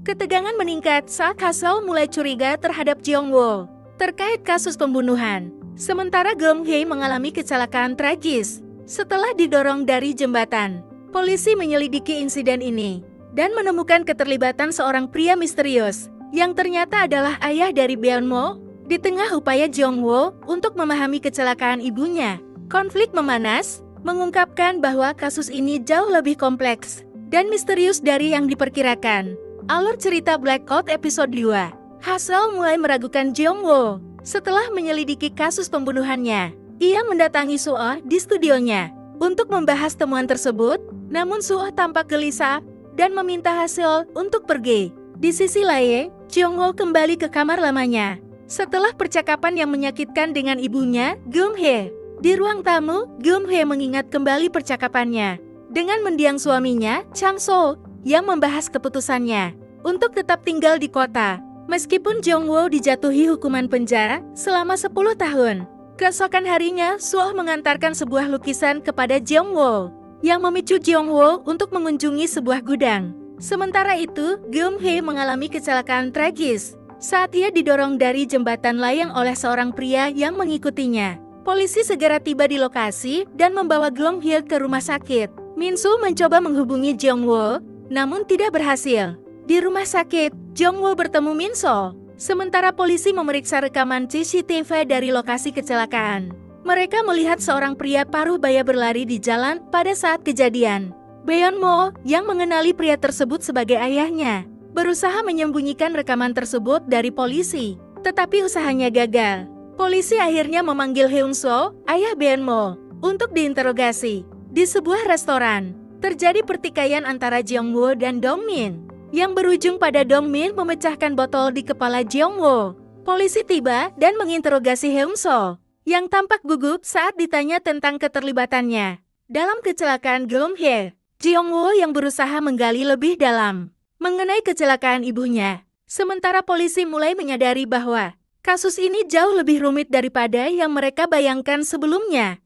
Ketegangan meningkat saat Hassel mulai curiga terhadap Jeong-woo terkait kasus pembunuhan. Sementara Geum-hye mengalami kecelakaan tragis setelah didorong dari jembatan. Polisi menyelidiki insiden ini dan menemukan keterlibatan seorang pria misterius yang ternyata adalah ayah dari Beonmo. Di tengah upaya Jeong-woo untuk memahami kecelakaan ibunya, konflik memanas, mengungkapkan bahwa kasus ini jauh lebih kompleks dan misterius dari yang diperkirakan. Alur cerita Blackout episode 2. Hassel mulai meragukan Jeong-woo setelah menyelidiki kasus pembunuhannya. Ia mendatangi Suo di studionya untuk membahas temuan tersebut, namun Suo tampak gelisah dan meminta Hassel untuk pergi. Di sisi lain, Jeong-woo kembali ke kamar lamanya setelah percakapan yang menyakitkan dengan ibunya, Geum-hye. Di ruang tamu, Geum-hye mengingat kembali percakapannya dengan mendiang suaminya, Chang-so, yang membahas keputusannya untuk tetap tinggal di kota. Meskipun Jeong-woo dijatuhi hukuman penjara selama 10 tahun. Keesokan harinya, Suo mengantarkan sebuah lukisan kepada Jeong-woo yang memicu Jeong-woo untuk mengunjungi sebuah gudang. Sementara itu, Geum-hye mengalami kecelakaan tragis saat ia didorong dari jembatan layang oleh seorang pria yang mengikutinya. Polisi segera tiba di lokasi dan membawa Geum-hye ke rumah sakit. Min-soo mencoba menghubungi Jeong-woo, namun tidak berhasil. Di rumah sakit, Jeong-woo bertemu Min-soo. Sementara polisi memeriksa rekaman CCTV dari lokasi kecelakaan. Mereka melihat seorang pria paruh baya berlari di jalan pada saat kejadian. Beonmo, yang mengenali pria tersebut sebagai ayahnya, berusaha menyembunyikan rekaman tersebut dari polisi, tetapi usahanya gagal. Polisi akhirnya memanggil Heung-soo, ayah Beonmo, untuk diinterogasi. Di sebuah restoran, terjadi pertikaian antara Jeong-woo dan Dong-min, yang berujung pada Dong-min memecahkan botol di kepala Jeong-woo. Polisi tiba dan menginterogasi Heung-soo, yang tampak gugup saat ditanya tentang keterlibatannya dalam kecelakaan Geum-hye. Jeong-woo yang berusaha menggali lebih dalam mengenai kecelakaan ibunya. Sementara polisi mulai menyadari bahwa kasus ini jauh lebih rumit daripada yang mereka bayangkan sebelumnya.